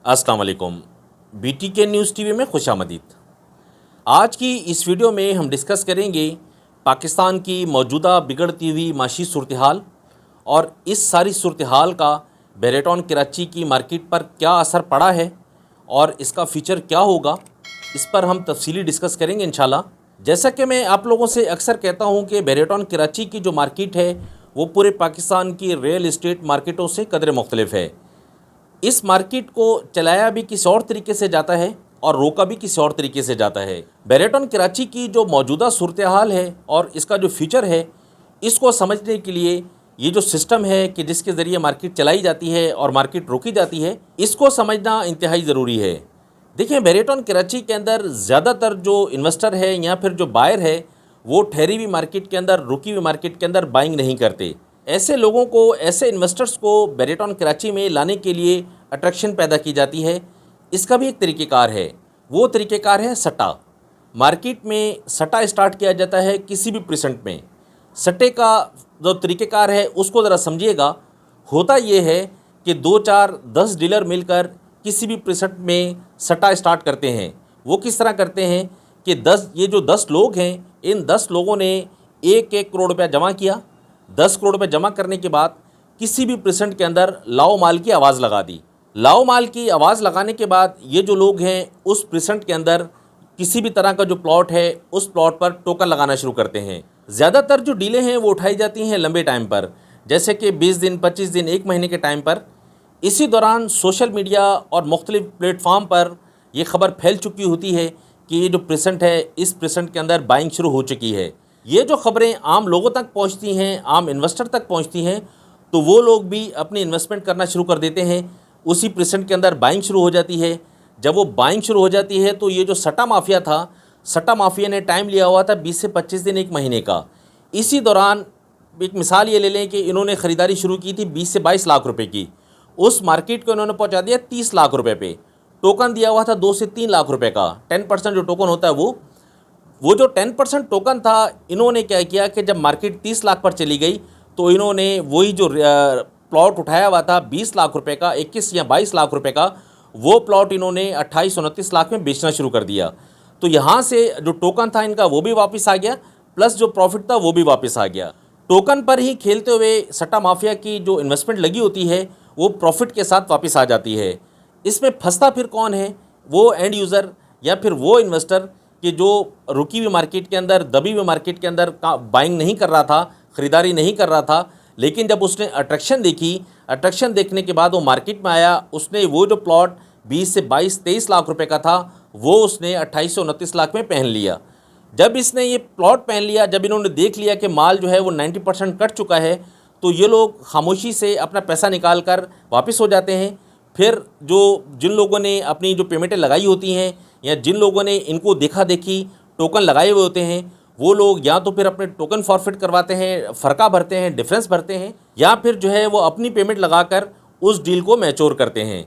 अस्सलाम वालेकुम। BTK news TV में खुशामदीद। आज की इस वीडियो में हम डिस्कस करेंगे पाकिस्तान की मौजूदा बिगड़ती हुई माशी सूरत हाल और इस सारी सूरत हाल का बेरेटॉन कराची की मार्केट पर क्या असर पड़ा है और इसका फ्यूचर क्या होगा, इस पर हम तफसीली डिस्कस करेंगे इंशाल्लाह। जैसा कि मैं आप लोगों से अक्सर कहता हूं कि बेरेटॉन कराची की जो मार्केट है वो पूरे पाकिस्तान की रियल इस्टेट मार्केटों से कदर मुख्तलिफ है। इस मार्केट को चलाया भी किसी और तरीके से जाता है और रोका भी किसी और तरीके से जाता है। बेरेटॉन कराची की जो मौजूदा सूरत हाल है और इसका जो फ्यूचर है, इसको समझने के लिए ये जो सिस्टम है कि जिसके ज़रिए मार्केट चलाई जाती है और मार्केट रोकी जाती है, इसको समझना इंतहाई ज़रूरी है। देखिए, बेरेटॉन कराची के अंदर ज़्यादातर जो इन्वेस्टर है या फिर जो बायर है, वो ठहरी हुई मार्केट के अंदर, रुकी हुई मार्केट के अंदर बाइंग नहीं करते। ऐसे लोगों को, ऐसे इन्वेस्टर्स को बेरेटॉन कराची में लाने के लिए अट्रैक्शन पैदा की जाती है। इसका भी एक तरीक़ेकार है, वो तरीक़ेकार है सट्टा। मार्केट में सट्टा स्टार्ट किया जाता है किसी भी परसेंट में। सट्टे का जो तरीक़ेकार है उसको ज़रा समझिएगा। होता ये है कि 2, 4, 10 डीलर मिलकर किसी भी परसेंट में सट्टा स्टार्ट करते हैं। वो किस तरह करते हैं कि 10 लोग हैं, इन 10 लोगों ने 1-1 करोड़ रुपया जमा किया। 10 करोड़ रुपये जमा करने के बाद किसी भी परसेंट के अंदर लाओ माल की आवाज़ लगा दी। लाओ माल की आवाज़ लगाने के बाद ये जो लोग हैं उस परसेंट के अंदर किसी भी तरह का जो प्लॉट है उस प्लॉट पर टोकन लगाना शुरू करते हैं। ज़्यादातर जो डीलें हैं वो उठाई जाती हैं लंबे टाइम पर, जैसे कि 20 दिन, 25 दिन, 1 महीने के टाइम पर। इसी दौरान सोशल मीडिया और मुख्तलिफ प्लेटफार्म पर यह ख़बर फैल चुकी होती है कि ये जो परसेंट है, इस परसेंट के अंदर बाइंग शुरू हो चुकी है। ये जो ख़बरें आम लोगों तक पहुंचती हैं, आम इन्वेस्टर तक पहुंचती हैं, तो वो लोग भी अपनी इन्वेस्टमेंट करना शुरू कर देते हैं। उसी परसेंट के अंदर बाइंग शुरू हो जाती है। जब वो बाइंग शुरू हो जाती है तो ये जो सट्टा माफिया था, सट्टा माफिया ने टाइम लिया हुआ था 20 से 25 दिन, 1 महीने का। इसी दौरान एक मिसाल ये ले लें कि इन्होंने ख़रीदारी शुरू की थी 20 से 22 लाख रुपए की। उस मार्केट को इन्होंने पहुंचा दिया 30 लाख रुपए पे। टोकन दिया हुआ था 2 से 3 लाख रुपए का। 10% जो टोकन होता है वो जो 10% टोकन था, इन्होंने क्या किया कि जब मार्केट 30 लाख पर चली गई तो इन्होंने वही जो प्लॉट उठाया हुआ था 20 लाख रुपए का, 21 या 22 लाख रुपए का, वो प्लॉट इन्होंने 28-29 लाख में बेचना शुरू कर दिया। तो यहाँ से जो टोकन था इनका वो भी वापस आ गया, प्लस जो प्रॉफिट था वो भी वापस आ गया। टोकन पर ही खेलते हुए सट्टा माफिया की जो इन्वेस्टमेंट लगी होती है वो प्रॉफिट के साथ वापस आ जाती है। इसमें फंसता फिर कौन है? वो एंड यूज़र या फिर वो इन्वेस्टर कि जो रुकी हुई मार्केट के अंदर, दबी हुई मार्केट के अंदर बाइंग नहीं कर रहा था, ख़रीदारी नहीं कर रहा था, लेकिन जब उसने अट्रैक्शन देखी, अट्रैक्शन देखने के बाद वो मार्केट में आया, उसने वो जो प्लॉट 20 से 22-23 लाख रुपए का था वो उसने 28 से 29 लाख में पहन लिया। जब इसने ये प्लॉट पहन लिया, जब इन्होंने देख लिया कि माल जो है वो 90% कट चुका है, तो ये लोग खामोशी से अपना पैसा निकाल कर वापस हो जाते हैं। फिर जिन लोगों ने अपनी जो पेमेंटें लगाई होती हैं या जिन लोगों ने इनको देखा देखी टोकन लगाए हुए होते हैं, वो लोग या तो फिर अपने टोकन फॉरफिट करवाते हैं, फ़र्का भरते हैं, डिफरेंस भरते हैं, या फिर जो है वो अपनी पेमेंट लगाकर उस डील को मैच्योर करते हैं।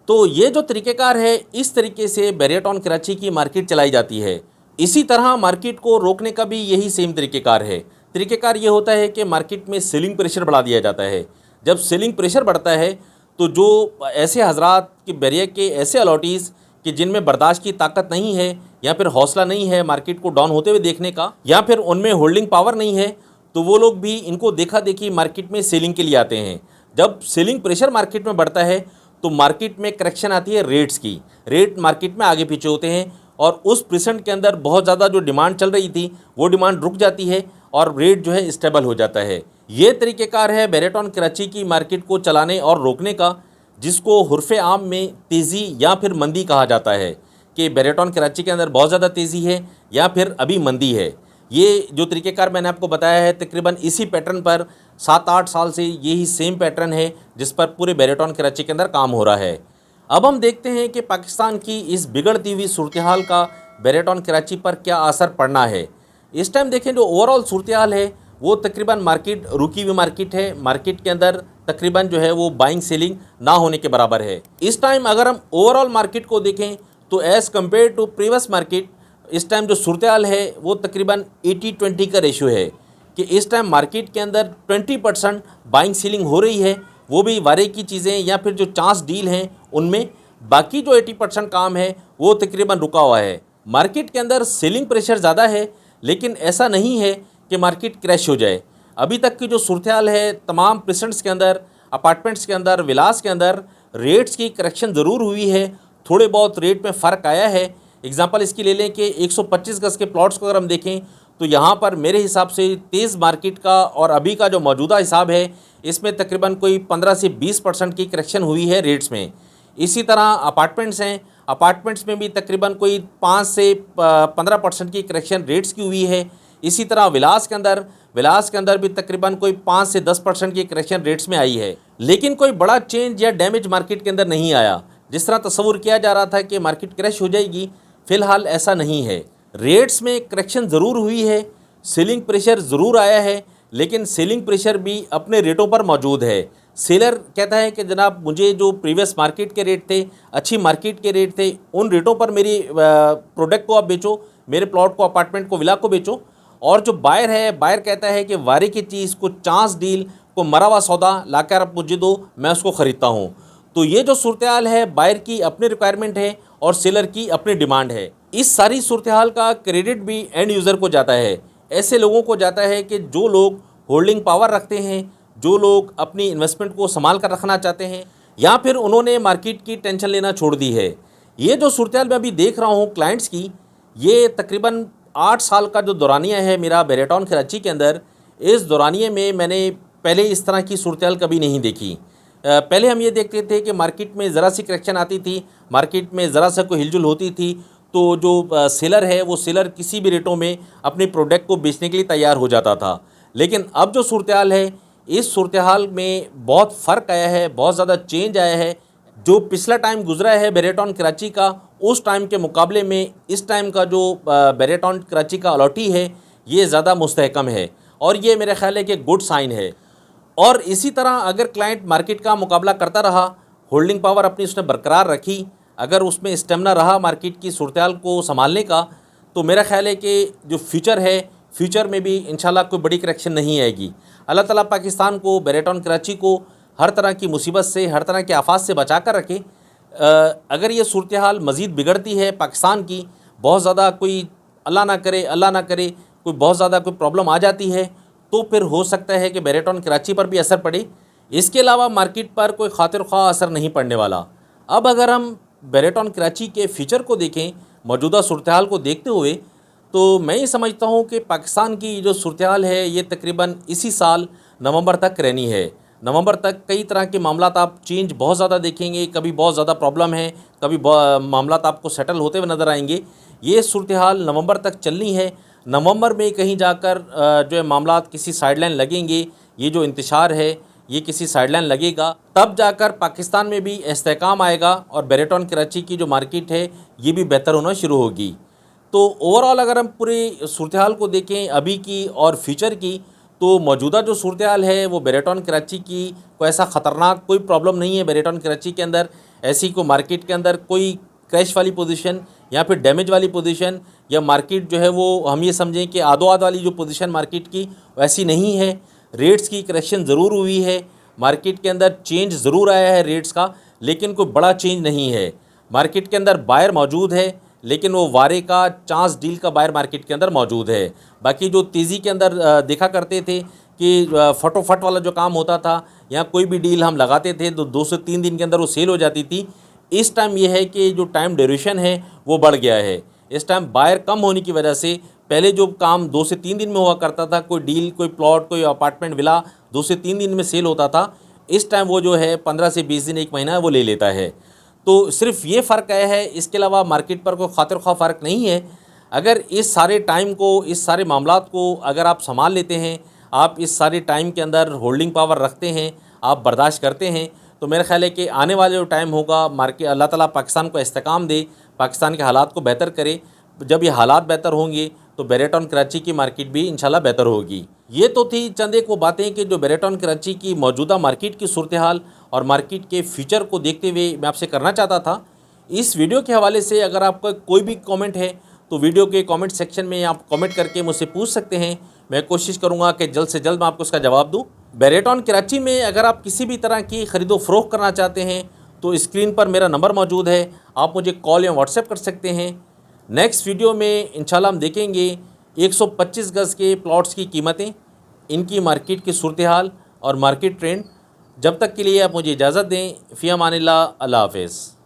तो ये जो तरीक़ेकार है, इस तरीके से बेरेटॉन कराची की मार्केट चलाई जाती है। इसी तरह मार्केट को रोकने का भी यही सेम तरीक़ेकार है। तरीक़ेकार ये होता है कि मार्केट में सेलिंग प्रेशर बढ़ा दिया जाता है। जब सेलिंग प्रेशर बढ़ता है तो जो ऐसे हजरात कि बैरिया के ऐसे अलॉटीज़ कि जिनमें बर्दाश्त की ताकत नहीं है या फिर हौसला नहीं है मार्केट को डाउन होते हुए देखने का, या फिर उनमें होल्डिंग पावर नहीं है, तो वो लोग भी इनको देखा देखी मार्केट में सेलिंग के लिए आते हैं। जब सेलिंग प्रेशर मार्केट में बढ़ता है तो मार्केट में करेक्शन आती है रेट्स की। रेट मार्केट में आगे पीछे होते हैं और उस परसेंट के अंदर बहुत ज़्यादा जो डिमांड चल रही थी वो डिमांड रुक जाती है और रेट जो है स्टेबल हो जाता है। ये तरीक़ेकार है बेरेटॉन कराची की मार्केट को चलाने और रोकने का, जिसको हुर्फ़े आम में तेज़ी या फिर मंदी कहा जाता है कि बेरेटॉन कराची के अंदर बहुत ज़्यादा तेज़ी है या फिर अभी मंदी है। ये जो तरीक़ेकार मैंने आपको बताया है, तकरीबन इसी पैटर्न पर 7-8 साल से यही सेम पैटर्न है जिस पर पूरे बेरेटॉन कराची के अंदर काम हो रहा है। अब हम देखते हैं कि पाकिस्तान की इस बिगड़ती हुई सूरत हाल का बेरेटॉन कराची पर क्या असर पड़ना है। इस टाइम देखें जो ओवरऑल सूरत हाल है वो तकरीबन मार्केट रुकी हुई मार्केट है। मार्केट के अंदर तकरीबन जो है वो बाइंग सेलिंग ना होने के बराबर है। इस टाइम अगर हम ओवरऑल मार्केट को देखें तो as compare to previous market, इस टाइम जो सूरत हाल है वो तकरीबन 80-20 का रेशो है कि इस टाइम मार्केट के अंदर 20% बाइंग सेलिंग हो रही है, वो भी वारे की चीज़ें या फिर जो चांस डील हैं उनमें, बाकी जो 80% काम है वो तकरीबन रुका हुआ है। मार्केट के अंदर सेलिंग प्रेशर ज़्यादा है, लेकिन ऐसा नहीं है कि मार्केट क्रैश हो जाए। अभी तक की जो सूरत हाल है, तमाम प्रेजेंट्स के अंदर, अपार्टमेंट्स के अंदर, विलास के अंदर रेट्स की करेक्शन ज़रूर हुई है, थोड़े बहुत रेट में फ़र्क आया है। एग्जांपल इसकी ले लें कि 125 गज़ के प्लॉट्स को अगर हम देखें तो यहाँ पर मेरे हिसाब से तेज़ मार्केट का और अभी का जो मौजूदा हिसाब है, इसमें तकरीबन कोई 15 से 20% की करेक्शन हुई है रेट्स में। इसी तरह अपार्टमेंट्स हैं, अपार्टमेंट्स में भी तकरीबन कोई 5 से 15% की करेक्शन रेट्स की हुई है। इसी तरह विलास के अंदर भी तकरीबन कोई 5 से 10% की करेक्शन रेट्स में आई है। लेकिन कोई बड़ा चेंज या डैमेज मार्केट के अंदर नहीं आया। जिस तरह तस्वुर किया जा रहा था कि मार्केट क्रैश हो जाएगी, फ़िलहाल ऐसा नहीं है। रेट्स में करेक्शन ज़रूर हुई है, सेलिंग प्रेशर ज़रूर आया है, लेकिन सेलिंग प्रेशर भी अपने रेटों पर मौजूद है। सेलर कहता है कि जनाब मुझे जो प्रीवियस मार्केट के रेट थे, अच्छी मार्केट के रेट थे, उन रेटों पर मेरी प्रोडक्ट को आप बेचो, मेरे प्लॉट को, अपार्टमेंट को, विला को बेचो। और जो बायर है, बायर कहता है कि वारे की चीज़ को, चांस डील को, मरा हुआ सौदा लाकर आप मुझे दो, मैं उसको ख़रीदता हूँ। तो ये जो सूरत हाल है, बायर की अपनी रिक्वायरमेंट है और सेलर की अपनी डिमांड है। इस सारी सूरत हाल का क्रेडिट भी एंड यूज़र को जाता है, ऐसे लोगों को जाता है कि जो लोग होल्डिंग पावर रखते हैं, जो लोग अपनी इन्वेस्टमेंट को संभाल कर रखना चाहते हैं, या फिर उन्होंने मार्केट की टेंशन लेना छोड़ दी है। ये जो सूरत हाल मैं अभी देख रहा हूँ क्लाइंट्स की, ये तकरीबन 8 साल का जो दौरानिया है मेरा बेरेटॉन कराची के अंदर, इस दौरानिए में मैंने पहले इस तरह की सूरत हाल कभी नहीं देखी। पहले हम ये देखते थे कि मार्केट में ज़रा सी करेक्शन आती थी, मार्केट में ज़रा सा कोई हिलजुल होती थी, तो जो सेलर है वो सेलर किसी भी रेटों में अपनी प्रोडक्ट को बेचने के लिए तैयार हो जाता था। लेकिन अब जो सूरत हाल है, इस सूरत हाल में बहुत फ़र्क आया है, बहुत ज़्यादा चेंज आया है। जो पिछला टाइम गुजरा है बेरेटॉन कराची का, उस टाइम के मुकाबले में इस टाइम का जो बेरेटॉन कराची का अलॉटी है, ये ज़्यादा मुस्तहकम है और ये मेरे ख्याल है कि गुड साइन है। और इसी तरह अगर क्लाइंट मार्केट का मुकाबला करता रहा, होल्डिंग पावर अपनी उसने बरकरार रखी, अगर उसमें स्टेमिना रहा मार्केट की सूरत हाल को संभालने का, तो मेरा ख्याल है कि जो फ्यूचर है, फ्यूचर में भी इंशाल्लाह कोई बड़ी करेक्शन नहीं आएगी। अल्लाह ताला पाकिस्तान को, बेरेटॉन कराची को हर तरह की मुसीबत से, हर तरह के आफात से बचा कर रखे। अगर ये सूरत हाल मज़ीद बिगड़ती है पाकिस्तान की, बहुत ज़्यादा कोई अल्लाह ना करे कोई बहुत ज़्यादा कोई प्रॉब्लम आ जाती है, तो फिर हो सकता है कि बेरेटॉन कराची पर भी असर पड़े। इसके अलावा मार्केट पर कोई खातिर ख्वाह असर नहीं पड़ने वाला। अब अगर हम बेरेटॉन कराची के फ्यूचर को देखें, मौजूदा सूरत हाल को देखते हुए, तो मैं ये समझता हूँ कि पाकिस्तान की जो सूरत हाल है, ये तकरीबन इसी साल नवंबर तक रहनी है। नवंबर तक कई तरह के मामलात आप चेंज बहुत ज़्यादा देखेंगे, कभी बहुत ज़्यादा प्रॉब्लम है, कभी मामलात आपको सेटल होते हुए नज़र आएंगे। ये सूरत हाल नवंबर तक चलनी है। नवंबर में कहीं जाकर जो है मामलात किसी साइडलाइन लगेंगे, ये जो इंतशार है ये किसी साइडलाइन लगेगा, तब जाकर पाकिस्तान में भी इस्तेहकाम आएगा और बेरेटॉन कराची की जो मार्केट है ये भी बेहतर होना शुरू होगी। तो ओवरऑल अगर हम पूरी सूरत हाल को देखें अभी की और फ्यूचर की, तो मौजूदा जो सूरत हाल है वो बेरेटॉन कराची की कोई ऐसा ख़तरनाक कोई प्रॉब्लम नहीं है। बेरेटॉन कराची के अंदर ऐसी कोई मार्केट के अंदर कोई क्रैश वाली पोजीशन या फिर डैमेज वाली पोजीशन, या मार्केट जो है वो हम ये समझें कि आदो आद वाली जो पोजीशन मार्केट की वैसी नहीं है। रेट्स की करेक्शन ज़रूर हुई है, मार्केट के अंदर चेंज ज़रूर आया है रेट्स का, लेकिन कोई बड़ा चेंज नहीं है। मार्केट के अंदर बायर मौजूद है, लेकिन वो वारे का, चांस डील का बायर मार्केट के अंदर मौजूद है। बाकी जो तेज़ी के अंदर देखा करते थे कि फटोफट वाला जो काम होता था, या कोई भी डील हम लगाते थे तो 2 से 3 दिन के अंदर वो सेल हो जाती थी। इस टाइम ये है कि जो टाइम ड्यूरेशन है वो बढ़ गया है। इस टाइम बायर कम होने की वजह से पहले जो काम 2 से 3 दिन में हुआ करता था, कोई डील, कोई प्लॉट, कोई अपार्टमेंट, विला 2 से 3 दिन में सेल होता था, इस टाइम वो जो है 15 से 20 दिन, 1 महीना वो ले लेता है। तो सिर्फ ये फ़र्क आया है, इसके अलावा मार्केट पर कोई खातिर ख्वाह फ़र्क नहीं है। अगर इस सारे टाइम को, इस सारे मामलात को अगर आप संभाल लेते हैं, आप इस सारे टाइम के अंदर होल्डिंग पावर रखते हैं, आप बर्दाश्त करते हैं, तो मेरा ख्याल है कि आने वाले जो टाइम होगा, मार्केट, अल्लाह ताला पाकिस्तान को इस्तेकाम दे, पाकिस्तान के हालात को बेहतर करे। जब ये हालात बेहतर होंगे तो बेरेटॉन कराची की मार्केट भी इंशाल्लाह बेहतर होगी। ये तो थी चंद एक वो बातें कि जो बेरेटॉन कराची की मौजूदा मार्केट की सूरत हाल और मार्केट के फ्यूचर को देखते हुए मैं आपसे करना चाहता था। इस वीडियो के हवाले से अगर आपका कोई भी कमेंट है तो वीडियो के कमेंट सेक्शन में आप कमेंट करके मुझसे पूछ सकते हैं। मैं कोशिश करूंगा कि जल्द से जल्द मैं आपको उसका जवाब दूं। बेरेटॉन कराची में अगर आप किसी भी तरह की ख़रीदो फ़रोख्त करना चाहते हैं तो स्क्रीन पर मेरा नंबर मौजूद है, आप मुझे कॉल या व्हाट्सएप कर सकते हैं। नेक्स्ट वीडियो में इंशाल्लाह हम देखेंगे 125 गज़ के प्लॉट्स की कीमतें, इनकी मार्केट की सूरत हाल और मार्केट ट्रेंड। जब तक के लिए आप मुझे इजाज़त दें। फ़ी अमानिल्लाह, अल्लाह हाफ़िज़।